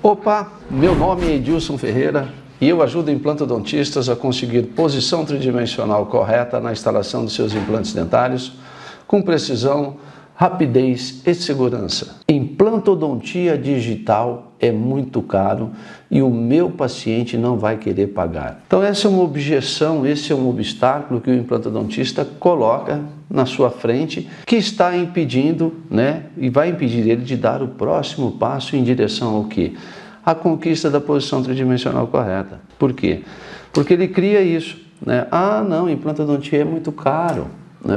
Opa, meu nome é Edilson Ferreira e eu ajudo implantodontistas a conseguir posição tridimensional correta na instalação dos seus implantes dentários com precisão, rapidez e segurança. Implantodontia digital é muito caro e o meu paciente não vai querer pagar. Então essa é uma objeção, esse é um obstáculo que o implantodontista coloca na sua frente, que está impedindo, e vai impedir ele de dar o próximo passo em direção ao quê? A conquista da posição tridimensional correta. Por quê? Porque ele cria isso, Ah, não, implantodontia é muito caro.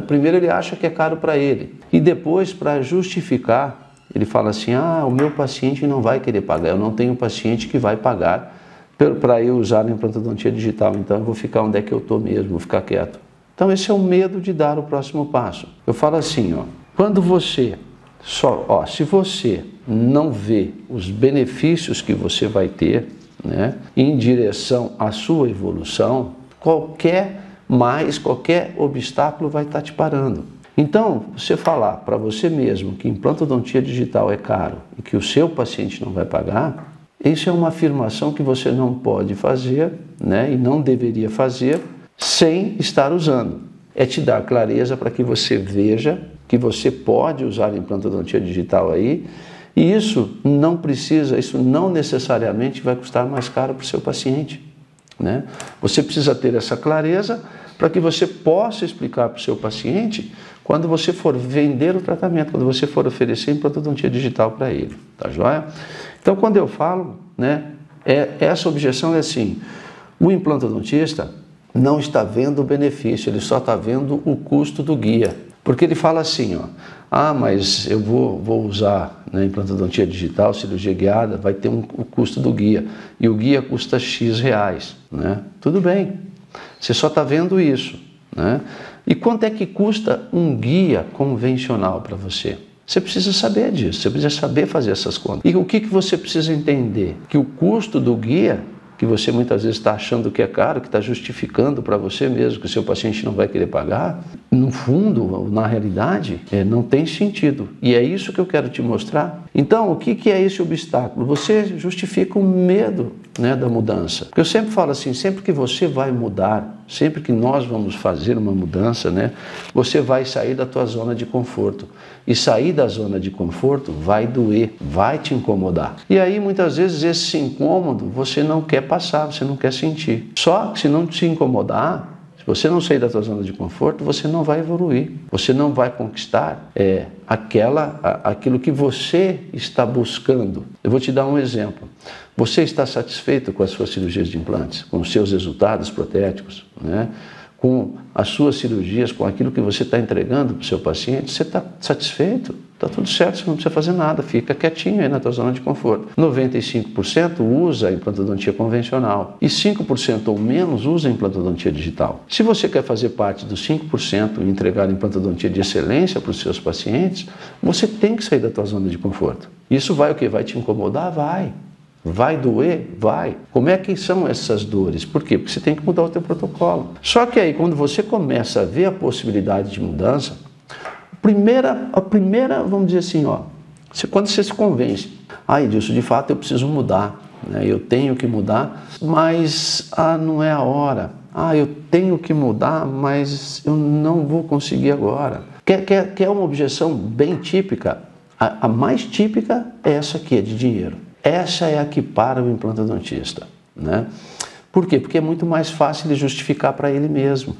Primeiro ele acha que é caro para ele e depois, para justificar, ele fala assim, o meu paciente não vai querer pagar, eu não tenho paciente que vai pagar para eu usar a implantodontia digital, então eu vou ficar onde é que eu estou mesmo, vou ficar quieto. Então esse é o medo de dar o próximo passo. Eu falo assim, quando você, se você não vê os benefícios que você vai ter, em direção à sua evolução, qualquer obstáculo vai estar te parando. Então, você falar para você mesmo que implantodontia digital é caro e que o seu paciente não vai pagar, isso é uma afirmação que você não pode fazer, e não deveria fazer sem estar usando. É te dar clareza para que você veja que você pode usar a implantodontia digital aí, e isso não necessariamente vai custar mais caro para o seu paciente. Você precisa ter essa clareza para que você possa explicar para o seu paciente quando você for vender o tratamento, quando você for oferecer implantodontia digital para ele, tá joia? Então, quando eu falo, essa objeção é assim, o implantodontista não está vendo o benefício, ele só está vendo o custo do guia, porque ele fala assim, mas eu vou usar implantodontia digital, cirurgia guiada, vai ter o custo do guia, e o guia custa X reais, Tudo bem, você só está vendo isso, E quanto é que custa um guia convencional para você? Você precisa saber disso, você precisa saber fazer essas contas. E o que você precisa entender? Que o custo do guia, que você muitas vezes está achando que é caro, que está justificando para você mesmo que o seu paciente não vai querer pagar, no fundo, na realidade, não tem sentido. E é isso que eu quero te mostrar. Então, o que é esse obstáculo? Você justifica o medo da mudança. Porque eu sempre falo assim, sempre que você vai mudar, sempre que nós vamos fazer uma mudança, você vai sair da tua zona de conforto. E sair da zona de conforto vai doer, vai te incomodar. E aí, muitas vezes, esse incômodo você não quer passar, você não quer sentir. Só que se não te incomodar, se você não sair da tua zona de conforto, você não vai evoluir. Você não vai conquistar aquilo que você está buscando. Eu vou te dar um exemplo. Você está satisfeito com as suas cirurgias de implantes, com os seus resultados protéticos, com as suas cirurgias, com aquilo que você está entregando para o seu paciente? Você está satisfeito? Está tudo certo, você não precisa fazer nada, fica quietinho aí na tua zona de conforto. 95% usa a implantodontia convencional e 5% ou menos usa a implantodontia digital. Se você quer fazer parte dos 5% e entregar a implantodontia de excelência para os seus pacientes, você tem que sair da tua zona de conforto. Isso vai o quê? Vai te incomodar? Vai. Vai doer? Vai. Como é que são essas dores? Por quê? Porque você tem que mudar o teu protocolo. Só que aí, quando você começa a ver a possibilidade de mudança, a primeira, vamos dizer assim, quando você se convence, Edilson, de fato eu preciso mudar, eu tenho que mudar, mas não é a hora. Eu tenho que mudar, mas eu não vou conseguir agora. Quer uma objeção bem típica? A mais típica é essa aqui, é de dinheiro. Essa é a que para o implantodontista, Por quê? Porque é muito mais fácil ele justificar para ele mesmo,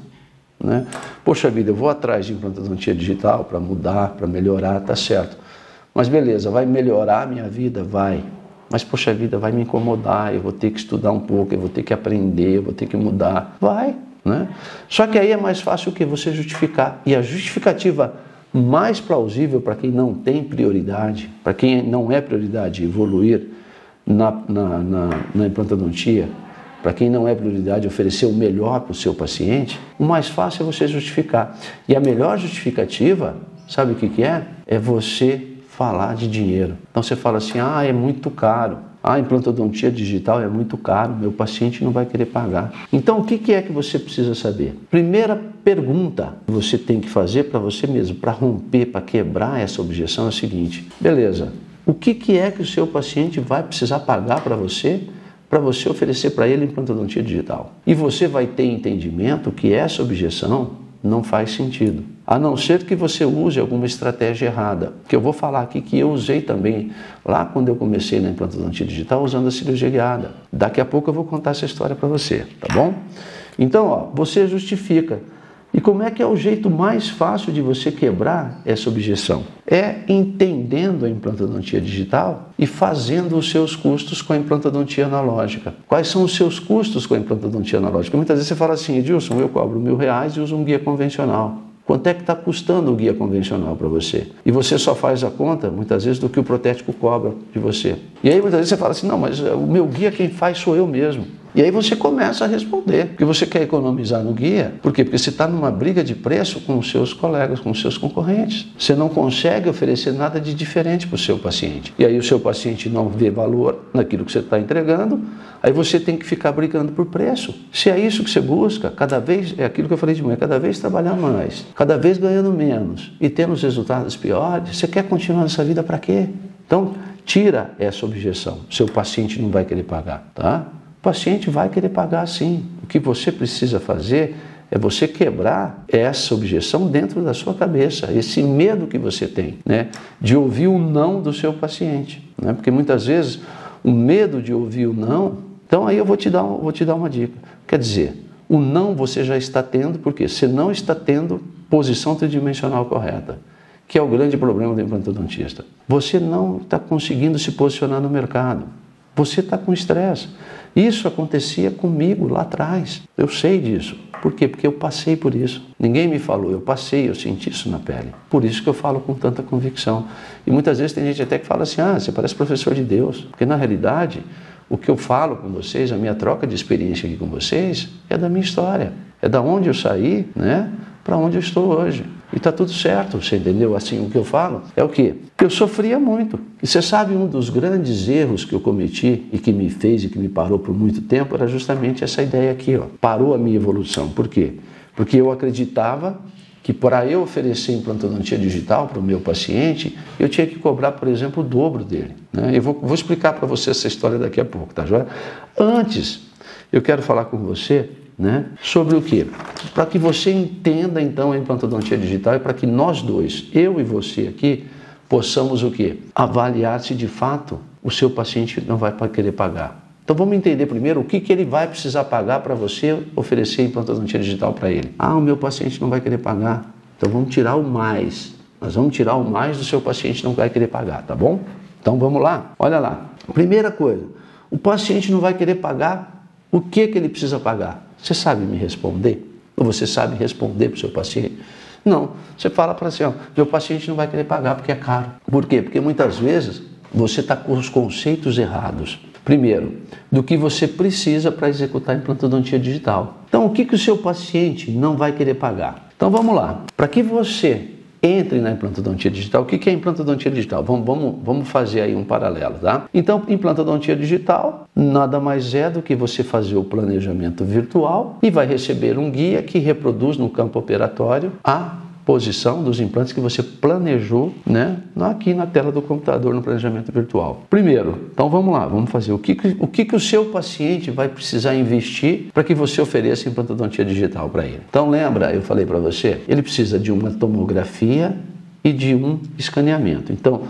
Poxa vida, eu vou atrás de implantodontia digital para mudar, para melhorar, tá certo. Mas beleza, vai melhorar a minha vida? Vai. Mas poxa vida, vai me incomodar, eu vou ter que estudar um pouco, eu vou ter que aprender, eu vou ter que mudar. Vai, Só que aí é mais fácil o que? Você justificar. E a justificativa mais plausível para quem não tem prioridade, para quem não é prioridade evoluir na implantodontia, para quem não é prioridade oferecer o melhor para o seu paciente, o mais fácil é você justificar. E a melhor justificativa, sabe o que é? É você falar de dinheiro. Então você fala assim, é muito caro. A implantodontia digital é muito caro, meu paciente não vai querer pagar. Então o que é que você precisa saber? Primeira pergunta que você tem que fazer para você mesmo, para romper, para quebrar essa objeção é a seguinte, beleza, O que é que o seu paciente vai precisar pagar para você oferecer para ele implantodontia digital? E você vai ter entendimento que essa objeção não faz sentido, a não ser que você use alguma estratégia errada, que eu vou falar aqui que eu usei também lá quando eu comecei na implantodontia digital usando a cirurgia guiada. Daqui a pouco eu vou contar essa história para você, tá bom? Então, ó, você justifica. E como é que é o jeito mais fácil de você quebrar essa objeção? É entendendo a implantodontia digital e fazendo os seus custos com a implantodontia analógica. Quais são os seus custos com a implantodontia analógica? Muitas vezes você fala assim, Edilson, eu cobro R$1.000 e uso um guia convencional. Quanto é que está custando o guia convencional para você? E você só faz a conta, muitas vezes, do que o protético cobra de você. E aí, muitas vezes, você fala assim, não, mas o meu guia quem faz sou eu mesmo. E aí você começa a responder, porque você quer economizar no guia. Por quê? Porque você está numa briga de preço com os seus colegas, com os seus concorrentes. Você não consegue oferecer nada de diferente para o seu paciente. E aí o seu paciente não vê valor naquilo que você está entregando, aí você tem que ficar brigando por preço. Se é isso que você busca, cada vez, é aquilo que eu falei de manhã, cada vez trabalhar mais, cada vez ganhando menos e tendo os resultados piores, você quer continuar nessa vida para quê? Então, tira essa objeção. Seu paciente não vai querer pagar, tá? O paciente vai querer pagar sim. O que você precisa fazer é você quebrar essa objeção dentro da sua cabeça, esse medo que você tem, né, de ouvir o não do seu paciente, né? Porque muitas vezes o medo de ouvir o não, então aí eu vou te dar uma dica. Quer dizer, o não você já está tendo, porque você não está tendo posição tridimensional correta, que é o grande problema do implantodontista. Você não está conseguindo se posicionar no mercado. Você está com estresse. Isso acontecia comigo lá atrás. Eu sei disso. Por quê? Porque eu passei por isso. Ninguém me falou, eu passei, eu senti isso na pele. Por isso que eu falo com tanta convicção. E muitas vezes tem gente até que fala assim, você parece professor de Deus. Porque na realidade, o que eu falo com vocês, a minha troca de experiência aqui com vocês, é da minha história. É da onde eu saí, né, para onde eu estou hoje. E está tudo certo, você entendeu? Assim, o que eu falo é o quê? Que eu sofria muito. E você sabe, um dos grandes erros que eu cometi e que me fez e que me parou por muito tempo era justamente essa ideia aqui, ó. Parou a minha evolução. Por quê? Porque eu acreditava que para eu oferecer implantodontia digital para o meu paciente, eu tinha que cobrar, por exemplo, o dobro dele, né? Eu vou explicar para você essa história daqui a pouco, tá joia? Antes, eu quero falar com você, né, sobre o quê? Para que você entenda então a implantodontia digital e para que nós dois, eu e você aqui, possamos o quê? Avaliar se de fato o seu paciente não vai querer pagar. Então vamos entender primeiro o que ele vai precisar pagar para você oferecer implantodontia digital para ele. O meu paciente não vai querer pagar. Então vamos tirar o mais. Nós vamos tirar o mais do seu paciente não vai querer pagar, tá bom? Então vamos lá. Olha lá. Primeira coisa, o paciente não vai querer pagar. O que ele precisa pagar? Você sabe me responder? Ou você sabe responder para o seu paciente? Não. Você fala para assim, meu paciente não vai querer pagar porque é caro. Por quê? Porque muitas vezes você está com os conceitos errados. Primeiro, do que você precisa para executar a implantodontia digital. Então, o que o seu paciente não vai querer pagar? Então, vamos lá. Para que você entre na implantodontia digital, o que é implantodontia digital? Vamos fazer aí um paralelo, tá? Então, implantodontia digital nada mais é do que você fazer o planejamento virtual e vai receber um guia que reproduz no campo operatório a posição dos implantes que você planejou, né, aqui na tela do computador no planejamento virtual. Primeiro, então vamos lá, vamos fazer o que o seu paciente vai precisar investir para que você ofereça implantodontia digital para ele. Então lembra, eu falei para você, ele precisa de uma tomografia e de um escaneamento. Então,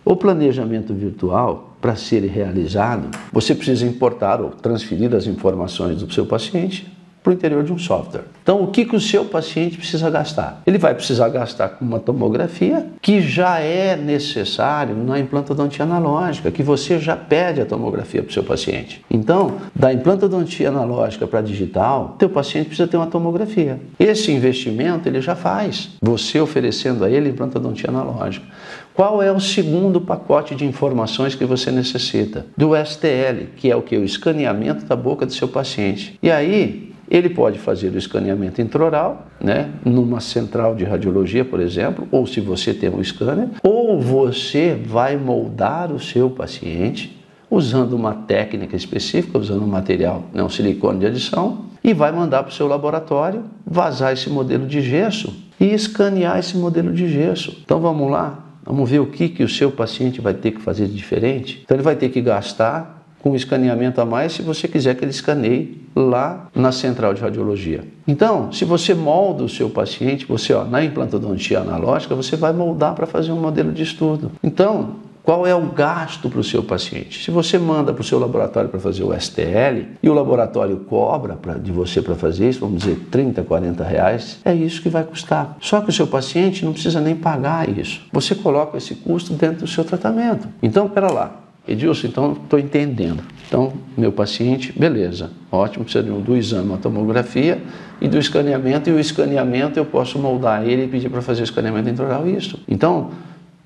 o planejamento virtual, para ser realizado, você precisa importar ou transferir as informações do seu paciente para o interior de um software. Então, o que o seu paciente precisa gastar? Ele vai precisar gastar com uma tomografia que já é necessário na implantodontia analógica, que você já pede a tomografia para o seu paciente. Então, da implantodontia analógica para digital, teu paciente precisa ter uma tomografia. Esse investimento ele já faz, você oferecendo a ele implantodontia analógica. Qual é o segundo pacote de informações que você necessita? Do STL, que é o que? O escaneamento da boca do seu paciente. E aí, ele pode fazer o escaneamento intraoral, né, numa central de radiologia, por exemplo, ou se você tem um scanner, ou você vai moldar o seu paciente usando uma técnica específica, usando um material, né, um silicone de adição, e vai mandar para o seu laboratório vazar esse modelo de gesso e escanear esse modelo de gesso. Então vamos lá. Vamos ver o que o seu paciente vai ter que fazer de diferente. Então ele vai ter que gastar com um escaneamento a mais se você quiser que ele escaneie lá na central de radiologia. Então, se você molda o seu paciente, na implantodontia analógica, você vai moldar para fazer um modelo de estudo. Então, qual é o gasto para o seu paciente? Se você manda para o seu laboratório para fazer o STL e o laboratório cobra de você para fazer isso, vamos dizer, 30, 40 reais, é isso que vai custar. Só que o seu paciente não precisa nem pagar isso. Você coloca esse custo dentro do seu tratamento. Então, pera lá. Edilson, então estou entendendo. Então, meu paciente, beleza, ótimo, precisa do exame, uma tomografia e do escaneamento, e o escaneamento eu posso moldar ele e pedir para fazer o escaneamento intraoral, isso. Então,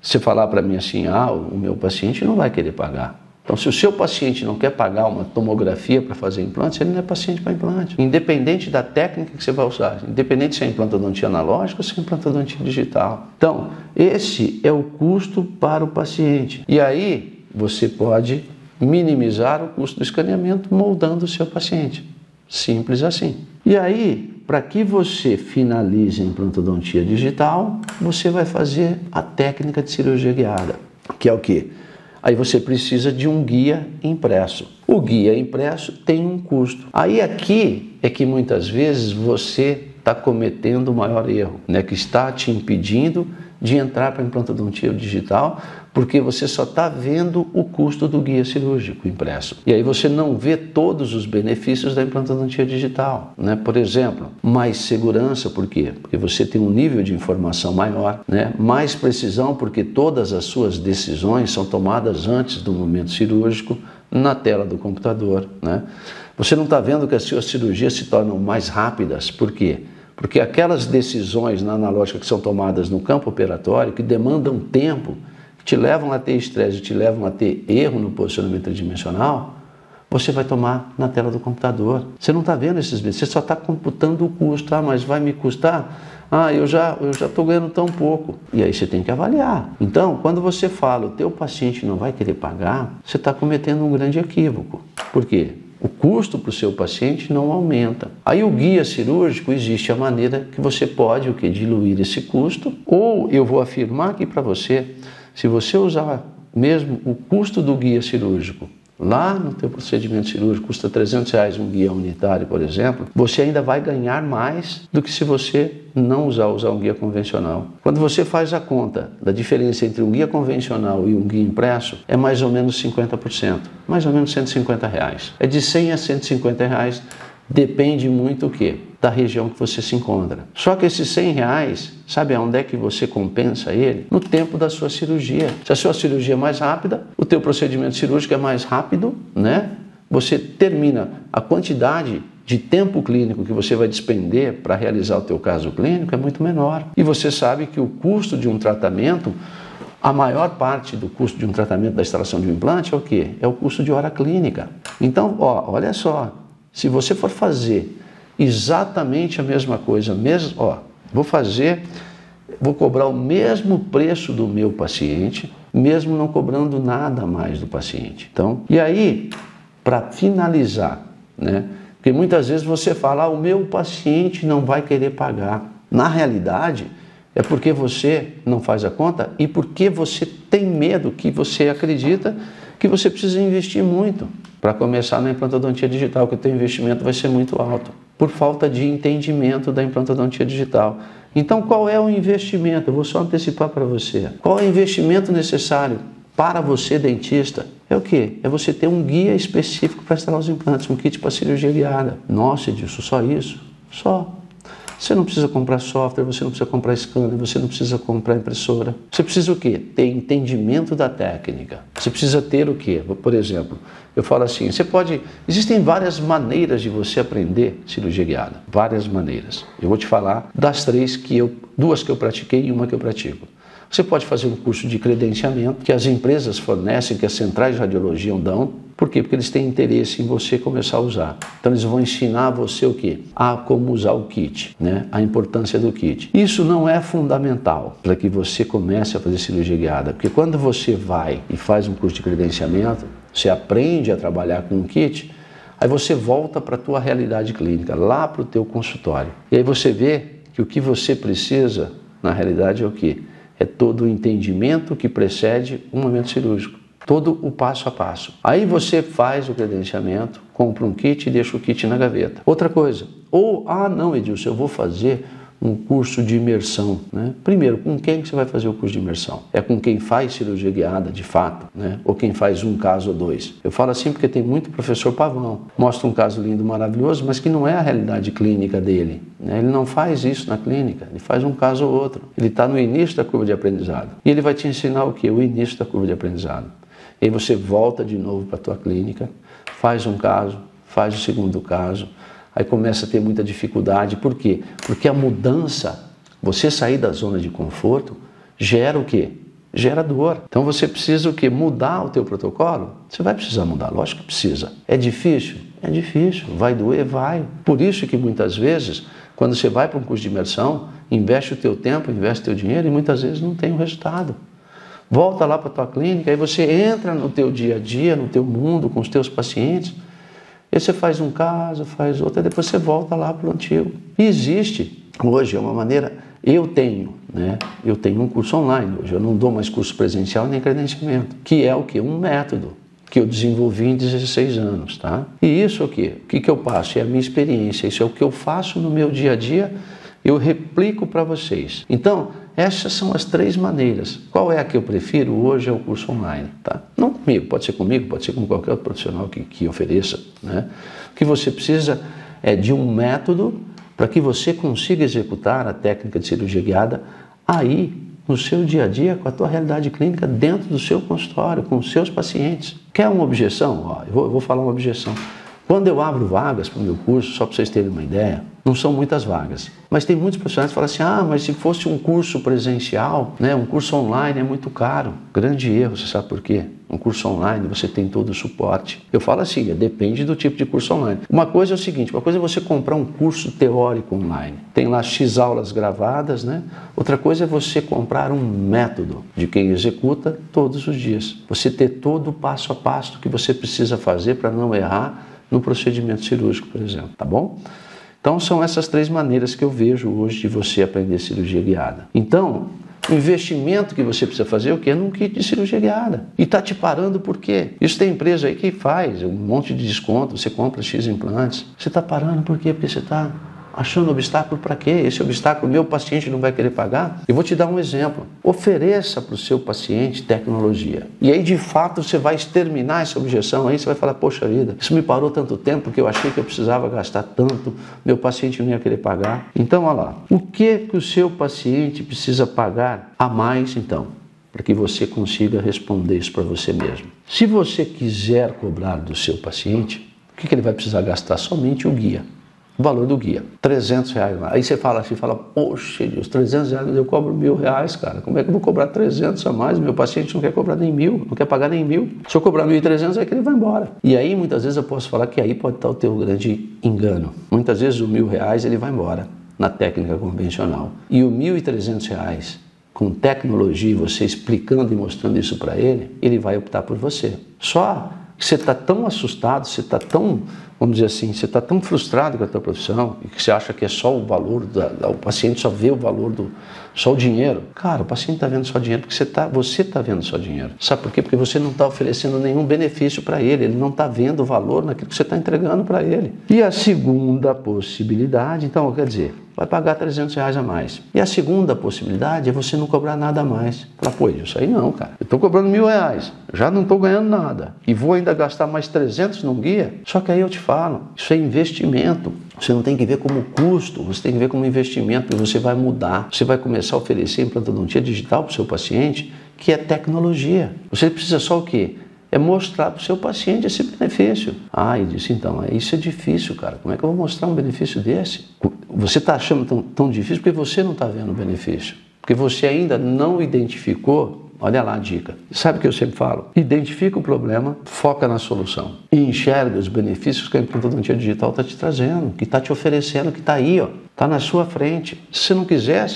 se falar para mim assim, o meu paciente não vai querer pagar. Então, se o seu paciente não quer pagar uma tomografia para fazer implantes, ele não é paciente para implante. Independente da técnica que você vai usar, independente se é implantodontia analógica ou se é implantodontia digital. Então, esse é o custo para o paciente. E aí, você pode minimizar o custo do escaneamento moldando o seu paciente. Simples assim. E aí, para que você finalize a implantodontia digital, você vai fazer a técnica de cirurgia guiada, que é o quê? Aí você precisa de um guia impresso. O guia impresso tem um custo. Aí aqui é que muitas vezes você está cometendo o maior erro, né? Que está te impedindo de entrar para a implantodontia digital, porque você só está vendo o custo do guia cirúrgico impresso. E aí você não vê todos os benefícios da implantodontia digital, né? Por exemplo, mais segurança, por quê? Porque você tem um nível de informação maior, né? Mais precisão, porque todas as suas decisões são tomadas antes do momento cirúrgico, na tela do computador, né? Você não está vendo que as suas cirurgias se tornam mais rápidas, por quê? Porque aquelas decisões na analógica que são tomadas no campo operatório, que demandam tempo, que te levam a ter estresse, te levam a ter erro no posicionamento tridimensional, você vai tomar na tela do computador. Você não está vendo esses benefícios, você só está computando o custo. Mas vai me custar? Eu já estou ganhando tão pouco. E aí você tem que avaliar. Então, quando você fala o teu paciente não vai querer pagar, você está cometendo um grande equívoco. Por quê? O custo para o seu paciente não aumenta. Aí o guia cirúrgico, existe a maneira que você pode diluir esse custo, ou eu vou afirmar aqui para você, se você usar mesmo o custo do guia cirúrgico, lá no teu procedimento cirúrgico custa R$300 um guia unitário, por exemplo, você ainda vai ganhar mais do que se você não usar um guia convencional. Quando você faz a conta da diferença entre um guia convencional e um guia impresso, é mais ou menos 50%, mais ou menos R$150. É de R$100 a R$150, depende muito o quê? Da região que você se encontra. Só que esses R$100, sabe aonde é que você compensa ele? No tempo da sua cirurgia. Se a sua cirurgia é mais rápida, o teu procedimento cirúrgico é mais rápido, né? Você termina a quantidade de tempo clínico que você vai despender para realizar o teu caso clínico é muito menor. E você sabe que o custo de um tratamento, a maior parte do custo de um tratamento da instalação de um implante é o quê? É o custo de hora clínica. Então, olha só, se você for fazer exatamente a mesma coisa, vou cobrar o mesmo preço do meu paciente, mesmo não cobrando nada mais do paciente. Então, e aí, para finalizar, né? Porque muitas vezes você fala, o meu paciente não vai querer pagar. Na realidade, é porque você não faz a conta e porque você tem medo, que você acredita que você precisa investir muito para começar na implantodontia digital, que o teu investimento vai ser muito alto, por falta de entendimento da implantodontia digital. Então, qual é o investimento? Eu vou só antecipar para você. Qual é o investimento necessário para você, dentista? É o quê? É você ter um guia específico para instalar os implantes, um kit para cirurgia guiada. Nossa, Edilson, só isso? Só. Você não precisa comprar software, você não precisa comprar scanner, você não precisa comprar impressora. Você precisa o quê? Ter entendimento da técnica. Você precisa ter o quê? Por exemplo, eu falo assim, existem várias maneiras de você aprender cirurgia guiada. Várias maneiras. Eu vou te falar das duas que eu pratiquei e uma que eu pratico. Você pode fazer um curso de credenciamento que as empresas fornecem, que as centrais de radiologia dão. Por quê? Porque eles têm interesse em você começar a usar. Então eles vão ensinar você o quê? A como usar o kit, né? A importância do kit. Isso não é fundamental para que você comece a fazer cirurgia guiada, porque quando você vai e faz um curso de credenciamento, você aprende a trabalhar com um kit, aí você volta para a tua realidade clínica, lá para o teu consultório. E aí você vê que o que você precisa, na realidade, é o quê? É todo o entendimento que precede o momento cirúrgico. Todo o passo a passo. Aí você faz o credenciamento, compra um kit e deixa o kit na gaveta. Outra coisa, não, Edilson, eu vou fazer um curso de imersão, né? Primeiro, com quem que você vai fazer o curso de imersão? É com quem faz cirurgia guiada, de fato, né? Ou quem faz um caso ou dois? Eu falo assim porque tem muito professor pavão. Mostra um caso lindo, maravilhoso, mas que não é a realidade clínica dele, né? Ele não faz isso na clínica, ele faz um caso ou outro. Ele está no início da curva de aprendizado. E ele vai te ensinar o quê? O início da curva de aprendizado. E aí você volta de novo para a tua clínica, faz um caso, faz o segundo caso, aí começa a ter muita dificuldade. Por quê? Porque a mudança, você sair da zona de conforto, gera o quê? Gera dor. Então você precisa o quê? Mudar o teu protocolo? Você vai precisar mudar, lógico que precisa. É difícil? É difícil. Vai doer? Vai. Por isso que muitas vezes, quando você vai para um curso de imersão, investe o teu tempo, investe o teu dinheiro e muitas vezes não tem o resultado. Volta lá para a tua clínica, aí você entra no teu dia a dia, no teu mundo, com os teus pacientes, e você faz um caso, faz outro, e depois você volta lá para o antigo. E existe, hoje, é uma maneira, eu tenho um curso online hoje, eu não dou mais curso presencial nem credenciamento, que é o quê? Um método que eu desenvolvi em 16 anos, tá? E isso é o quê? O que eu passo? É a minha experiência, isso é o que eu faço no meu dia a dia, eu replico para vocês. Então, essas são as 3 maneiras. Qual é a que eu prefiro? Hoje é o curso online, tá? Não comigo, pode ser com qualquer outro profissional que ofereça, né? O que você precisa é de um método para que você consiga executar a técnica de cirurgia guiada aí, no seu dia a dia, com a tua realidade clínica, dentro do seu consultório, com os seus pacientes. Quer uma objeção? Eu vou falar uma objeção. Quando eu abro vagas para o meu curso, só para vocês terem uma ideia, não são muitas vagas. Mas tem muitos profissionais que falam assim, mas se fosse um curso presencial, né, um curso online é muito caro. Grande erro, você sabe por quê? Um curso online você tem todo o suporte. Eu falo assim, depende do tipo de curso online. Uma coisa é o seguinte, uma coisa é você comprar um curso teórico online. Tem lá X aulas gravadas, né? Outra coisa é você comprar um método de quem executa todos os dias. Você ter todo o passo a passo que você precisa fazer para não errar no procedimento cirúrgico, por exemplo, tá bom? Então são essas 3 maneiras que eu vejo hoje de você aprender cirurgia guiada. Então, o investimento que você precisa fazer é o quê? Num kit de cirurgia guiada. E está te parando por quê? Isso tem empresa aí que faz um monte de desconto, você compra X implantes. Você está parando por quê? Porque você está achando obstáculo para quê? Esse obstáculo meu paciente não vai querer pagar? Eu vou te dar um exemplo. Ofereça para o seu paciente tecnologia. E aí, de fato, você vai exterminar essa objeção. Aí você vai falar, poxa vida, isso me parou tanto tempo que eu achei que eu precisava gastar tanto, meu paciente não ia querer pagar. Então, olha lá. O que o seu paciente precisa pagar a mais, então, para que você consiga responder isso para você mesmo? Se você quiser cobrar do seu paciente, o que ele vai precisar gastar? Somente o guia. O valor do guia, R$300. Aí você fala assim, poxa Deus, R$300, eu cobro R$1.000, cara. Como é que eu vou cobrar 300 a mais? Meu paciente não quer cobrar nem 1.000, não quer pagar nem 1.000. Se eu cobrar 1.300, é que ele vai embora. E aí, muitas vezes, eu posso falar que aí pode estar o teu grande engano. Muitas vezes, o R$1.000, ele vai embora na técnica convencional. E o R$1.300, com tecnologia, você explicando e mostrando isso para ele, ele vai optar por você. Só que você está tão assustado, você está tão, vamos dizer assim, você está tão frustrado com a tua profissão e que você acha que é só o valor, o paciente só vê o valor só o dinheiro. Cara, o paciente está vendo só dinheiro porque você está vendo só dinheiro. Sabe por quê? Porque você não está oferecendo nenhum benefício para ele não está vendo o valor naquilo que você está entregando para ele. E a segunda possibilidade, então, quer dizer, vai pagar R$300 a mais. E a segunda possibilidade é você não cobrar nada a mais. Fala, pô, isso aí não, cara. Eu estou cobrando R$1.000, já não estou ganhando nada. E vou ainda gastar mais 300 num guia? Só que aí eu te falo, isso é investimento. Você não tem que ver como custo, você tem que ver como investimento, porque você vai mudar. Você vai começar a oferecer implantodontia digital para o seu paciente, que é tecnologia. Você precisa só o quê? É mostrar para o seu paciente esse benefício. E disse, então, isso é difícil, cara. Como é que eu vou mostrar um benefício desse? Você está achando tão difícil porque você não está vendo o benefício. Porque você ainda não identificou. Olha lá a dica. Sabe o que eu sempre falo? Identifica o problema, foca na solução. E enxerga os benefícios que a implantodontia digital está te trazendo, que está te oferecendo, que está aí, ó. Está na sua frente. Se você não quiser,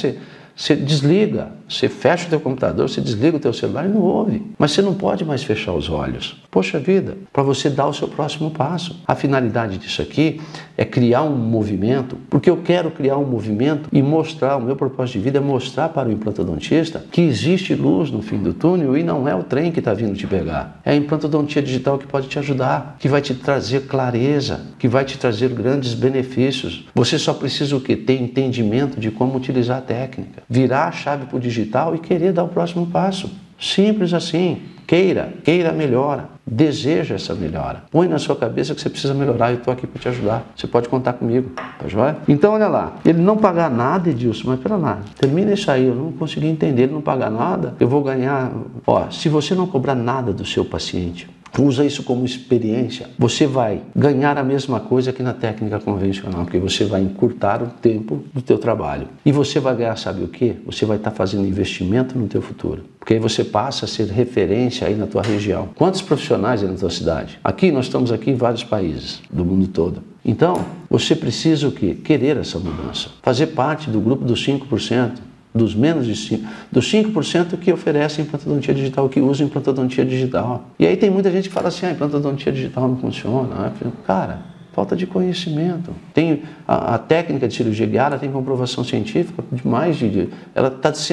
você desliga. Você fecha o teu computador, você desliga o teu celular e não ouve. Mas você não pode mais fechar os olhos. Poxa vida, para você dar o seu próximo passo. A finalidade disso aqui é criar um movimento, porque eu quero criar um movimento e mostrar, o meu propósito de vida é mostrar para o implantodontista que existe luz no fim do túnel e não é o trem que está vindo te pegar. É a implantodontia digital que pode te ajudar, que vai te trazer clareza, que vai te trazer grandes benefícios. Você só precisa o quê? Ter entendimento de como utilizar a técnica. Virar a chave para o digital e querer dar o próximo passo. Simples assim. Queira a melhora. Deseja essa melhora. Põe na sua cabeça que você precisa melhorar e eu estou aqui para te ajudar. Você pode contar comigo, tá joia? Então, olha lá. Ele não pagar nada, Edilson, mas pera lá. Termina isso aí, eu não consegui entender. Ele não pagar nada, eu vou ganhar... Ó, se você não cobrar nada do seu paciente, usa isso como experiência, você vai ganhar a mesma coisa que na técnica convencional, porque você vai encurtar o tempo do teu trabalho. E você vai ganhar, sabe o quê? Você vai estar fazendo investimento no teu futuro. Porque aí você passa a ser referência aí na tua região. Quantos profissionais aí na tua cidade? Aqui, nós estamos aqui em vários países do mundo todo. Então, você precisa o quê? Querer essa mudança. Fazer parte do grupo dos 5%. Dos menos de 5%, dos 5% que oferecem implantodontia digital, que usam implantodontia digital. E aí tem muita gente que fala assim, a implantodontia digital não funciona. Cara, falta de conhecimento. Tem a técnica de cirurgia guiada tem comprovação científica de mais de...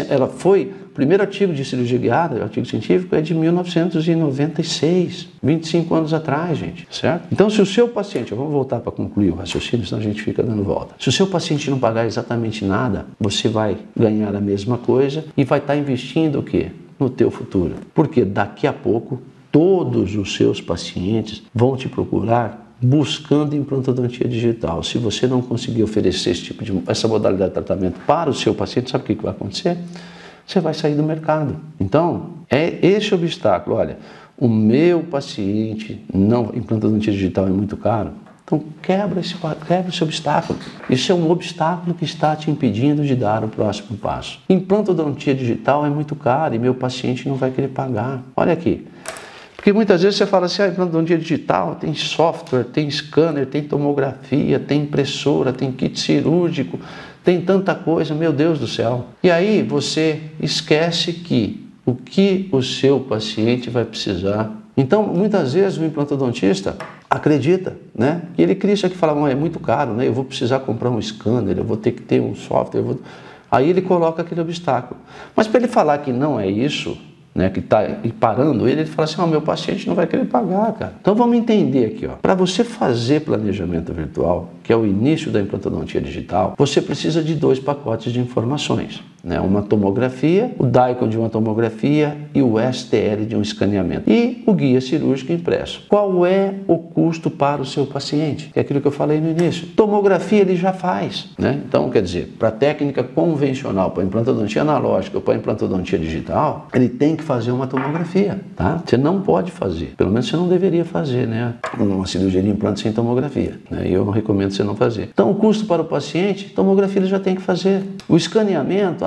Ela foi... O primeiro artigo de cirurgia guiada, artigo científico, é de 1996, 25 anos atrás, gente, certo? Então, se o seu paciente, vamos voltar para concluir o raciocínio, senão a gente fica dando volta. Se o seu paciente não pagar exatamente nada, você vai ganhar a mesma coisa e vai estar investindo o quê? No teu futuro. Porque daqui a pouco, todos os seus pacientes vão te procurar buscando implantodontia digital. Se você não conseguir oferecer essa modalidade de tratamento para o seu paciente, sabe o que vai acontecer? Você vai sair do mercado. Então, é esse obstáculo. Olha, o meu paciente, implantodontia digital é muito caro. Então, quebra esse obstáculo. Isso é um obstáculo que está te impedindo de dar o próximo passo. Implantodontia digital é muito caro e meu paciente não vai querer pagar. Olha aqui. Porque muitas vezes você fala assim, implantodontia digital tem software, tem scanner, tem tomografia, tem impressora, tem kit cirúrgico, tem tanta coisa, meu Deus do céu. E aí você esquece que o seu paciente vai precisar. Então, muitas vezes o implantodontista acredita, né? E ele cria isso aqui e fala, é muito caro, né? Eu vou precisar comprar um scanner, eu vou ter que ter um software, Aí ele coloca aquele obstáculo. Mas para ele falar que não é isso, né, que está parando ele fala assim, meu paciente não vai querer pagar, cara. Então vamos entender aqui, ó. Para você fazer planejamento virtual, que é o início da implantodontia digital, você precisa de 2 pacotes de informações, né? Uma tomografia, o DICOM de uma tomografia e o STL de um escaneamento. E o guia cirúrgico impresso. Qual é o custo para o seu paciente? Que é aquilo que eu falei no início. Tomografia ele já faz, né? Então, quer dizer, para a técnica convencional, para a implantodontia analógica ou para a implantodontia digital, ele tem que fazer uma tomografia, tá? Você não pode fazer, pelo menos você não deveria fazer, né? Uma cirurgia de implante sem tomografia, né? E eu não recomendo você não fazer. Então, o custo para o paciente, tomografia ele já tem que fazer. O escaneamento,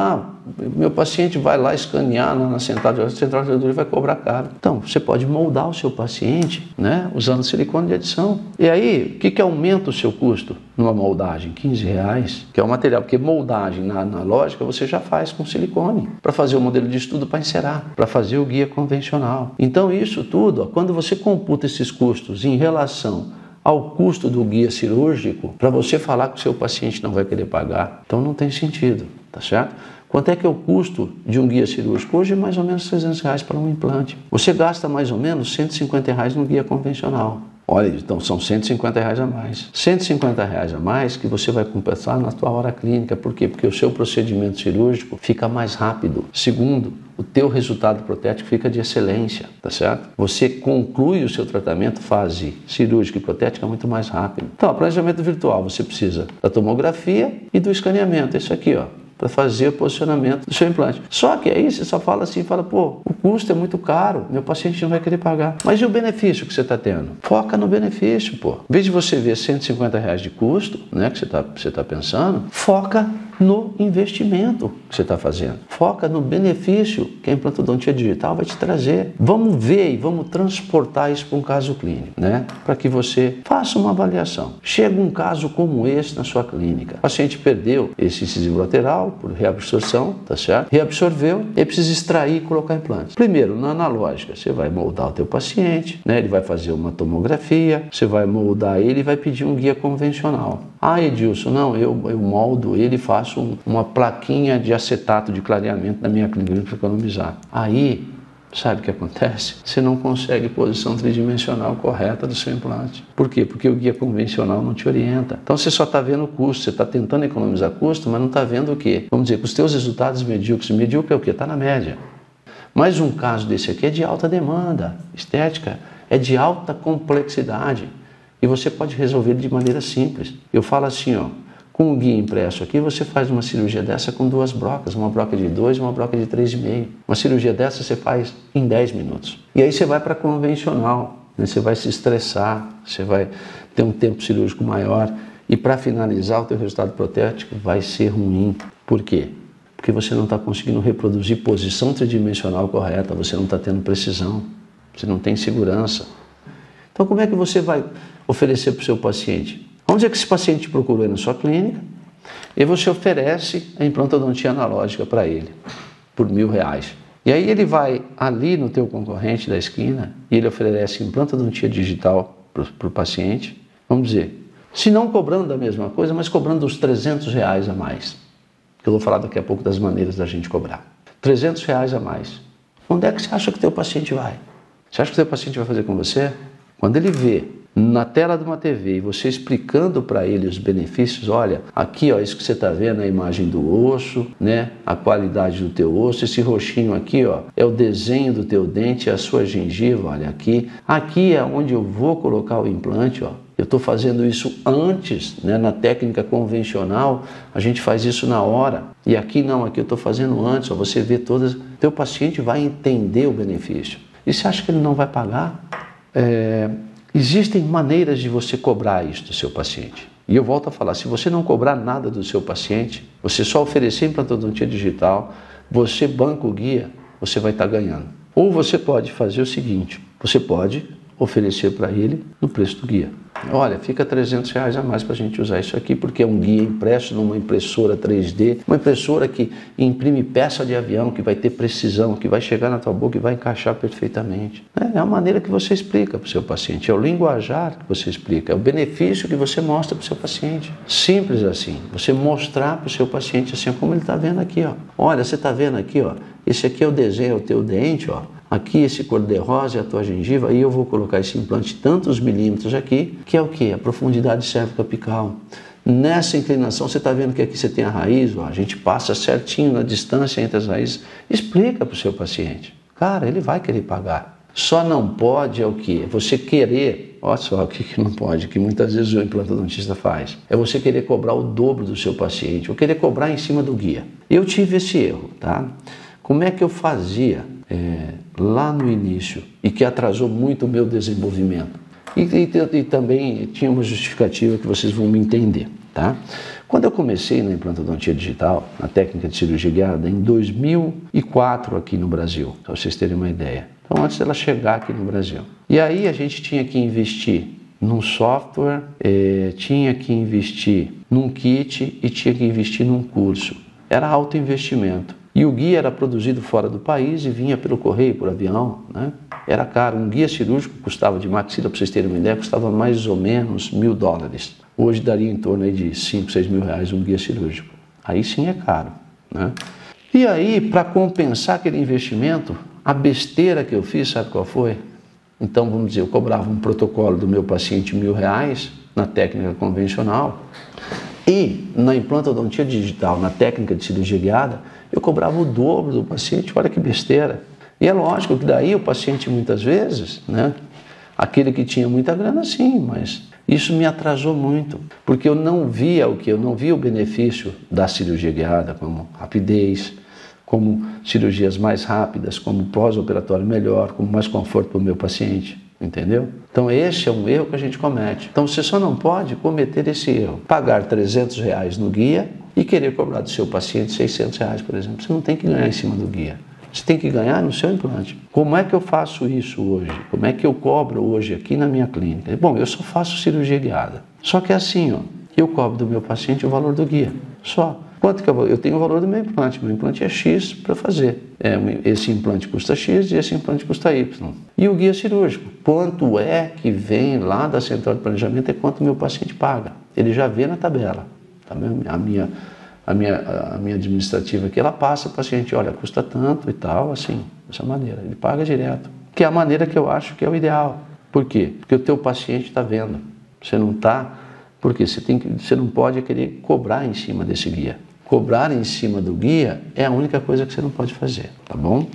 meu paciente vai lá escanear na central de ortodoncia e vai cobrar caro. Então, você pode moldar o seu paciente, né? Usando silicone de adição. E aí, o que aumenta o seu custo numa moldagem? R$15, que é o material, porque moldagem na analógica você já faz com silicone, para fazer o modelo de estudo para encerar, para fazer o guia convencional. Então, isso tudo, quando você computa esses custos em relação ao custo do guia cirúrgico, para você falar que o seu paciente não vai querer pagar, então não tem sentido, tá certo? Quanto é que é o custo de um guia cirúrgico? Hoje é mais ou menos R$300 para um implante. Você gasta mais ou menos R$150 no guia convencional. Olha, então são R$150 a mais. R$150 a mais que você vai compensar na tua hora clínica. Por quê? Porque o seu procedimento cirúrgico fica mais rápido. Segundo, o teu resultado protético fica de excelência, tá certo? Você conclui o seu tratamento, fase cirúrgica e protética muito mais rápido. Então, planejamento virtual, você precisa da tomografia e do escaneamento. Isso aqui, ó, para fazer o posicionamento do seu implante. Só que aí você só fala assim, o custo é muito caro, meu paciente não vai querer pagar. Mas e o benefício que você está tendo? Foca no benefício, pô. Em vez de você ver R$150 de custo, né, que você tá pensando, foca no investimento que você está fazendo. Foca no benefício que a implantodontia digital vai te trazer. Vamos ver e vamos transportar isso para um caso clínico, né? Para que você faça uma avaliação. Chega um caso como esse na sua clínica. O paciente perdeu esse incisivo lateral por reabsorção, tá certo? Reabsorveu, ele precisa extrair e colocar implantes. Primeiro, na analógica, você vai moldar o teu paciente, né? Ele vai fazer uma tomografia, você vai moldar ele e vai pedir um guia convencional. Ah, Edilson, não, eu moldo ele e faço uma plaquinha de acetato de clareamento na minha clínica para economizar. Aí, sabe o que acontece? Você não consegue posição tridimensional correta do seu implante. Por quê? Porque o guia convencional não te orienta. Então você só está vendo o custo, você está tentando economizar custo, mas não está vendo o quê? Vamos dizer que os teus resultados medíocres, medíocre é o quê? Está na média. Mas um caso desse aqui é de alta demanda estética, é de alta complexidade. E você pode resolver de maneira simples. Eu falo assim, ó, com o guia impresso aqui, você faz uma cirurgia dessa com 2 brocas, uma broca de 2 e uma broca de 3,5. Uma cirurgia dessa você faz em 10 minutos. E aí você vai para convencional, né? Você vai se estressar, você vai ter um tempo cirúrgico maior e para finalizar o teu resultado protético vai ser ruim. Por quê? Porque você não está conseguindo reproduzir posição tridimensional correta, você não está tendo precisão, você não tem segurança. Então como é que você vai oferecer para o seu paciente? Vamos dizer que esse paciente te procurou na sua clínica e você oferece a implantodontia analógica para ele por R$1.000. E aí ele vai ali no teu concorrente da esquina e ele oferece implantodontia digital para o paciente. Vamos dizer, se não cobrando a mesma coisa, mas cobrando os R$300 a mais. Eu vou falar daqui a pouco das maneiras da gente cobrar. R$300 a mais. Onde é que você acha que o teu paciente vai? Você acha que o teu paciente vai fazer com você? Quando ele vê na tela de uma TV e você explicando para ele os benefícios, olha, aqui ó, isso que você está vendo é a imagem do osso, né? A qualidade do teu osso, esse roxinho aqui ó, é o desenho do teu dente, é a sua gengiva, olha aqui. Aqui é onde eu vou colocar o implante, ó. Eu estou fazendo isso antes, né? Na técnica convencional, a gente faz isso na hora. E aqui não, aqui eu estou fazendo antes, ó. Você vê todas, teu paciente vai entender o benefício. E você acha que ele não vai pagar? Existem maneiras de você cobrar isso do seu paciente. E eu volto a falar, se você não cobrar nada do seu paciente, você só oferecer implantodontia digital, você banca o guia, você vai estar ganhando. Ou você pode fazer o seguinte, você pode oferecer para ele no preço do guia. Olha, fica R$300 a mais para a gente usar isso aqui, porque é um guia impresso numa impressora 3D, uma impressora que imprime peça de avião, que vai ter precisão, que vai chegar na tua boca e vai encaixar perfeitamente. É a maneira que você explica para o seu paciente, é o linguajar que você explica, é o benefício que você mostra para o seu paciente. Simples assim, você mostrar para o seu paciente assim, como ele está vendo aqui, ó. Olha, você está vendo aqui, ó, esse aqui é o desenho, é o teu dente, ó. Aqui esse cor-de-rosa é a tua gengiva, aí eu vou colocar esse implante tantos milímetros aqui, que é o que? A profundidade cérvico-apical. Nessa inclinação, você está vendo que aqui você tem a raiz, ó, a gente passa certinho na distância entre as raízes. Explica para o seu paciente. Cara, ele vai querer pagar. Só não pode é o quê? Você querer, olha só o que não pode, que muitas vezes o implantodontista faz. É você querer cobrar o dobro do seu paciente, ou querer cobrar em cima do guia. Eu tive esse erro, tá? Como é que eu fazia lá no início e que atrasou muito o meu desenvolvimento? E também tinha uma justificativa que vocês vão me entender, tá? Quando eu comecei na implantodontia digital, na técnica de cirurgia guiada, em 2004 aqui no Brasil, para vocês terem uma ideia. Então, antes dela chegar aqui no Brasil. E aí a gente tinha que investir num software, tinha que investir num kit e tinha que investir num curso. Era alto investimento. E o guia era produzido fora do país e vinha pelo correio, por avião, né? Era caro. Um guia cirúrgico custava de maxila, para vocês terem uma ideia, custava mais ou menos $1.000. Hoje daria em torno aí de R$5, R$6.000 um guia cirúrgico. Aí sim é caro, né? E aí, para compensar aquele investimento, a besteira que eu fiz, sabe qual foi? Então, vamos dizer, eu cobrava um protocolo do meu paciente R$1.000 na técnica convencional e na implantodontia digital, na técnica de cirurgia guiada, eu cobrava o dobro do paciente. Olha que besteira. E é lógico que daí o paciente muitas vezes, né, aquele que tinha muita grana sim, mas isso me atrasou muito, porque eu não via o benefício da cirurgia guiada, como rapidez, como cirurgias mais rápidas, como pós-operatório melhor, com mais conforto para o meu paciente, entendeu? Então esse é um erro que a gente comete. Então você só não pode cometer esse erro, pagar R$300 no guia e querer cobrar do seu paciente R$600, por exemplo. Você não tem que ganhar em cima do guia. Você tem que ganhar no seu implante. Como é que eu faço isso hoje? Como é que eu cobro hoje aqui na minha clínica? Bom, eu só faço cirurgia guiada. Só que é assim, ó, eu cobro do meu paciente o valor do guia. Só. Quanto que eu tenho o valor do meu implante? Meu implante é X para fazer. Esse implante custa X e esse implante custa Y. E o guia cirúrgico? Quanto é que vem lá da central de planejamento é quanto o meu paciente paga. Ele já vê na tabela. Tá vendo? A minha administrativa aqui, ela passa para o paciente, olha, custa tanto e tal, assim, dessa maneira. Ele paga direto. Que é a maneira que eu acho que é o ideal. Por quê? Porque o teu paciente está vendo. Você não está... Porque você não pode querer cobrar em cima desse guia. Cobrar em cima do guia é a única coisa que você não pode fazer, tá bom?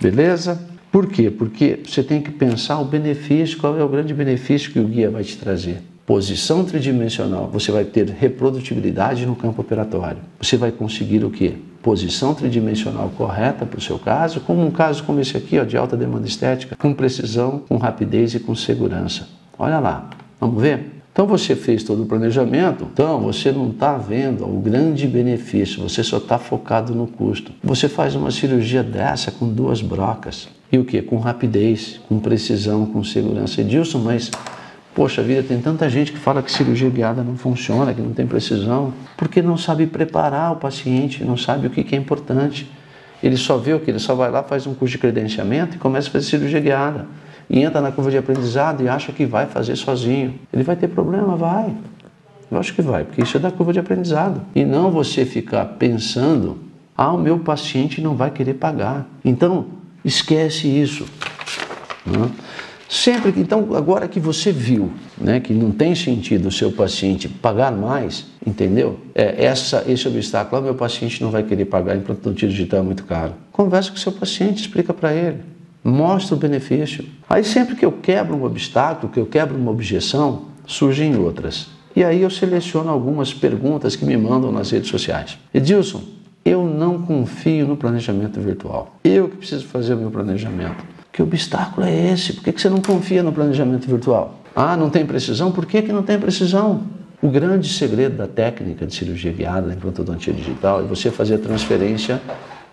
Beleza? Por quê? Porque você tem que pensar o benefício, qual é o grande benefício que o guia vai te trazer. Posição tridimensional, você vai ter reprodutibilidade no campo operatório. Você vai conseguir o quê? Posição tridimensional correta para o seu caso, como um caso como esse aqui, ó, de alta demanda estética, com precisão, com rapidez e com segurança. Olha lá, vamos ver? Então você fez todo o planejamento, então você não está vendo o grande benefício, você só está focado no custo. Você faz uma cirurgia dessa com 2 brocas. E o quê? Com rapidez, com precisão, com segurança. Edilson, mas, poxa vida, tem tanta gente que fala que cirurgia guiada não funciona, que não tem precisão, porque não sabe preparar o paciente, não sabe o que é importante. Ele só vê o que? Ele só vai lá, faz um curso de credenciamento e começa a fazer cirurgia guiada. E entra na curva de aprendizado e acha que vai fazer sozinho. Ele vai ter problema? Vai. Eu acho que vai, porque isso é da curva de aprendizado. E não você ficar pensando, o meu paciente não vai querer pagar. Então, esquece isso. Sempre que, então, agora que você viu, né, que não tem sentido o seu paciente pagar mais, entendeu? Esse obstáculo, meu paciente não vai querer pagar, implantodontia digital é muito caro. Conversa com o seu paciente, explica para ele. Mostra o benefício. Aí sempre que eu quebro um obstáculo, que eu quebro uma objeção, surgem outras. E aí eu seleciono algumas perguntas que me mandam nas redes sociais. Edilson, eu não confio no planejamento virtual. Eu que preciso fazer o meu planejamento. Que obstáculo é esse? Por que você não confia no planejamento virtual? Não tem precisão? Por que não tem precisão? O grande segredo da técnica de cirurgia guiada, da implantodontia digital, é você fazer a transferência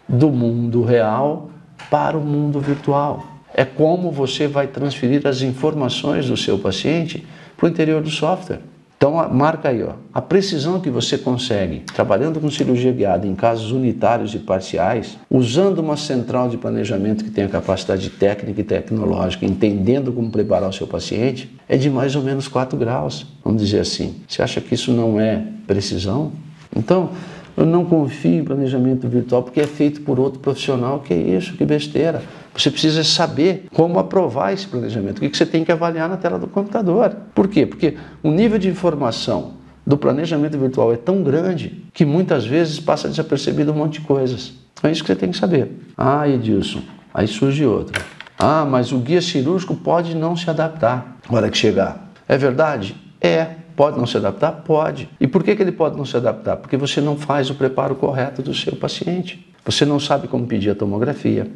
do mundo real para o mundo virtual. É como você vai transferir as informações do seu paciente para o interior do software. Então marca aí, ó, a precisão que você consegue trabalhando com cirurgia guiada em casos unitários e parciais, usando uma central de planejamento que tenha capacidade técnica e tecnológica, entendendo como preparar o seu paciente, é de mais ou menos 4 graus, vamos dizer assim. Você acha que isso não é precisão? Então, eu não confio em planejamento virtual porque é feito por outro profissional. Que isso, que besteira. Você precisa saber como aprovar esse planejamento. O que você tem que avaliar na tela do computador. Por quê? Porque o nível de informação do planejamento virtual é tão grande que muitas vezes passa desapercebido um monte de coisas. É isso que você tem que saber. Edilson, aí surge outra. Mas o guia cirúrgico pode não se adaptar na hora que chegar. É verdade? É. Pode não se adaptar? Pode. E por que ele pode não se adaptar? Porque você não faz o preparo correto do seu paciente. Você não sabe como pedir a tomografia.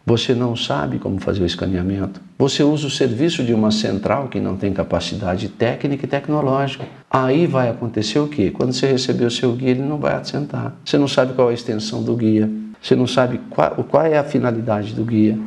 Você não sabe como fazer o escaneamento. Você usa o serviço de uma central que não tem capacidade técnica e tecnológica. Aí vai acontecer o quê? Quando você receber o seu guia, ele não vai assentar. Você não sabe qual é a extensão do guia. Você não sabe qual é a finalidade do guia.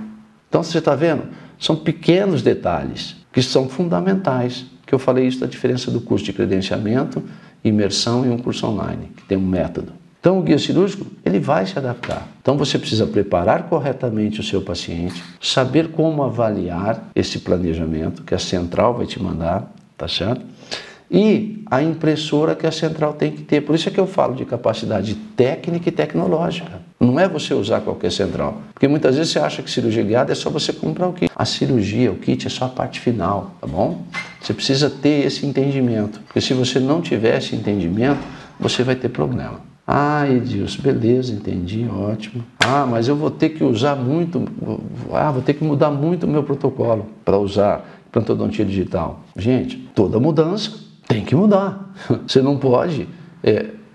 Então, você está vendo? São pequenos detalhes que são fundamentais. Que eu falei isso da diferença do curso de credenciamento, imersão e um curso online, que tem um método. Então o guia cirúrgico, ele vai se adaptar. Então você precisa preparar corretamente o seu paciente, saber como avaliar esse planejamento que a central vai te mandar, tá certo? E a impressora que a central tem que ter. Por isso é que eu falo de capacidade técnica e tecnológica. Não é você usar qualquer central. Porque muitas vezes você acha que cirurgia guiada é só você comprar o kit. A cirurgia, o kit é só a parte final, tá bom? Você precisa ter esse entendimento. Porque se você não tiver esse entendimento, você vai ter problema. Edilson, beleza, entendi, ótimo. Mas eu vou ter que usar muito, vou ter que mudar muito o meu protocolo para usar implantodontia digital. Gente, toda mudança tem que mudar. Você não pode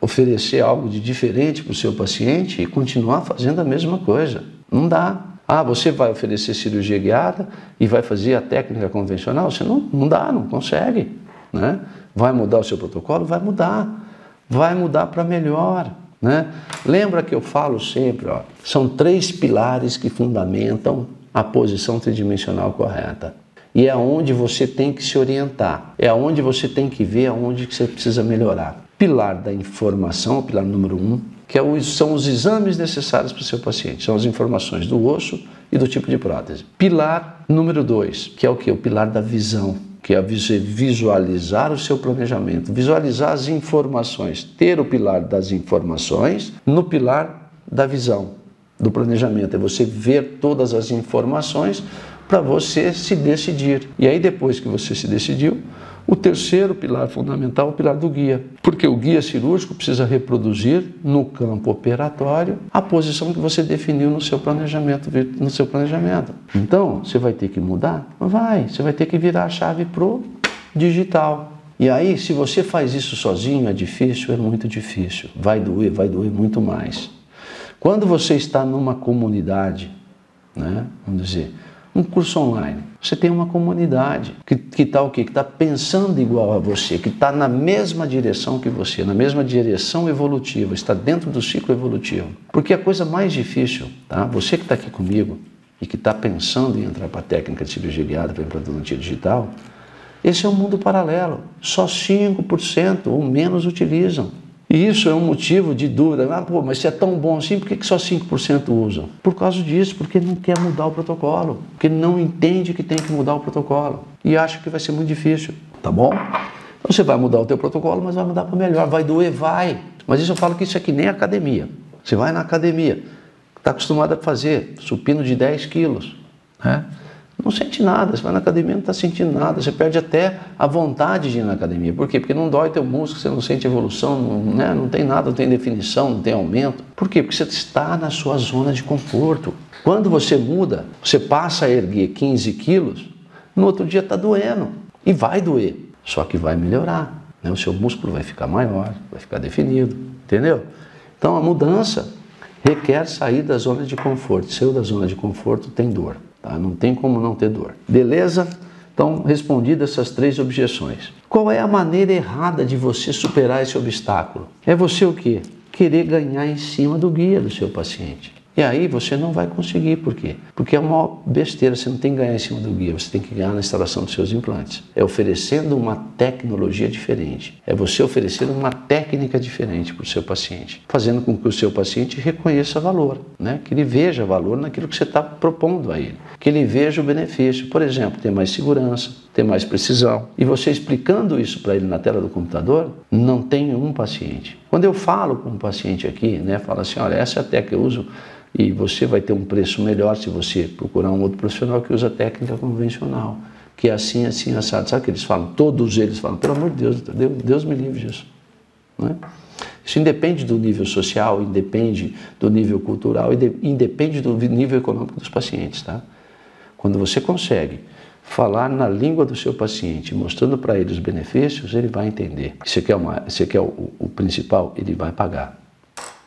oferecer algo de diferente para o seu paciente e continuar fazendo a mesma coisa. Não dá. Ah, você vai oferecer cirurgia guiada e vai fazer a técnica convencional? Você não dá, não consegue, né? Vai mudar o seu protocolo? Vai mudar para melhor, né? Lembra que eu falo sempre, ó, são 3 pilares que fundamentam a posição tridimensional correta. E é onde você tem que se orientar, é onde você tem que ver aonde que você precisa melhorar. Pilar da informação, o pilar número 1, que são os exames necessários para o seu paciente, são as informações do osso e do tipo de prótese. Pilar número 2, que é o que? O pilar da visão, que é você visualizar o seu planejamento, visualizar as informações, ter o pilar das informações no pilar da visão, do planejamento, é você ver todas as informações para você se decidir. E aí depois que você se decidiu, o terceiro pilar fundamental é o pilar do guia, porque o guia cirúrgico precisa reproduzir no campo operatório a posição que você definiu no seu planejamento. Então, você vai ter que mudar? Você vai ter que virar a chave pro digital. E aí, se você faz isso sozinho, é difícil, é muito difícil. Vai doer muito mais. Quando você está numa comunidade, né, vamos dizer, um curso online, você tem uma comunidade que está o quê? Que está pensando igual a você, que está na mesma direção que você, na mesma direção evolutiva, está dentro do ciclo evolutivo. Porque a coisa mais difícil, tá? Você que está aqui comigo e que está pensando em entrar para a técnica de cirurgia guiada para implantodontia digital, esse é um mundo paralelo. Só 5% ou menos utilizam. E isso é um motivo de dúvida. Mas se é tão bom assim, por que só 5% usam? Por causa disso, porque não quer mudar o protocolo, porque não entende que tem que mudar o protocolo e acha que vai ser muito difícil, tá bom? Então você vai mudar o teu protocolo, mas vai mudar para melhor, vai doer, vai. Mas isso eu falo que isso é que nem academia. Você vai na academia, está acostumado a fazer supino de 10 quilos, né? Não sente nada, você vai na academia não está sentindo nada, você perde até a vontade de ir na academia. Por quê? Porque não dói teu músculo, você não sente evolução, não tem nada, não tem definição, não tem aumento. Por quê? Porque você está na sua zona de conforto. Quando você muda, você passa a erguer 15 quilos, no outro dia está doendo. E vai doer, só que vai melhorar, né? O seu músculo vai ficar maior, vai ficar definido, entendeu? Então a mudança requer sair da zona de conforto. Saiu da zona de conforto, tem dor. Tá? Não tem como não ter dor. Beleza? Então, respondidas essas 3 objeções. Qual é a maneira errada de você superar esse obstáculo? É você o quê? Querer ganhar em cima do guia do seu paciente. E aí você não vai conseguir. Por quê? Porque é uma besteira, você não tem que ganhar em cima do guia, você tem que ganhar na instalação dos seus implantes. É oferecendo uma tecnologia diferente. É você oferecendo uma técnica diferente para o seu paciente, fazendo com que o seu paciente reconheça valor, né? Que ele veja valor naquilo que você está propondo a ele. Que ele veja o benefício. Por exemplo, ter mais segurança, ter mais precisão. E você explicando isso para ele na tela do computador, não tem um paciente. Quando eu falo com um paciente aqui, né, falo assim, olha, essa é a técnica que eu uso e você vai ter um preço melhor se você procurar um outro profissional que usa a técnica convencional, que é assim, assim, assado. Sabe o que eles falam? Todos eles falam, pelo amor de Deus, Deus me livre disso. Não é? Isso independe do nível social, independe do nível cultural, independe do nível econômico dos pacientes, tá? Quando você consegue falar na língua do seu paciente, mostrando para ele os benefícios, ele vai entender. Você quer o principal, ele vai pagar.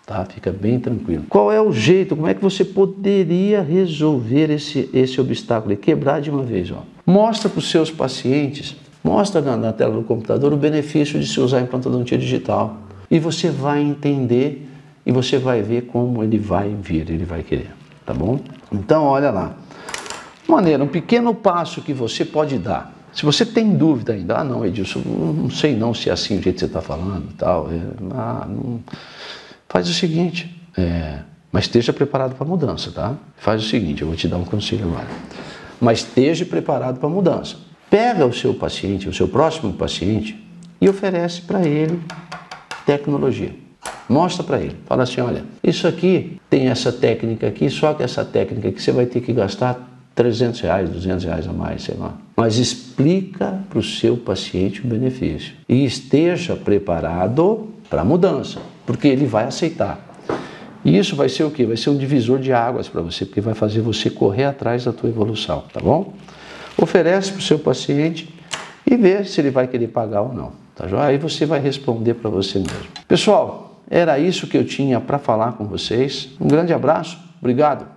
Tá? Fica bem tranquilo. Qual é o jeito, como é que você poderia resolver esse obstáculo e quebrar de uma vez? Ó? Mostra para os seus pacientes, mostra na tela do computador o benefício de se usar implantodontia digital. E você vai entender e você vai ver como ele vai vir, ele vai querer. Tá bom? Então, olha lá. Maneira, um pequeno passo que você pode dar. Se você tem dúvida ainda, não, Edilson, não sei não se é assim o jeito que você está falando e tal. Faz o seguinte, mas esteja preparado para a mudança, tá? Faz o seguinte, eu vou te dar um conselho agora. Mas esteja preparado para a mudança. Pega o seu paciente, o seu próximo paciente e oferece para ele tecnologia. Mostra para ele, fala assim, olha, isso aqui tem essa técnica aqui, só que essa técnica aqui você vai ter que gastar R$300, R$200 a mais, sei lá. Mas explica para o seu paciente o benefício. E esteja preparado para a mudança, porque ele vai aceitar. E isso vai ser o quê? Vai ser um divisor de águas para você, porque vai fazer você correr atrás da tua evolução, tá bom? Oferece para o seu paciente e vê se ele vai querer pagar ou não. Tá joia? Aí você vai responder para você mesmo. Pessoal, era isso que eu tinha para falar com vocês. Um grande abraço, obrigado.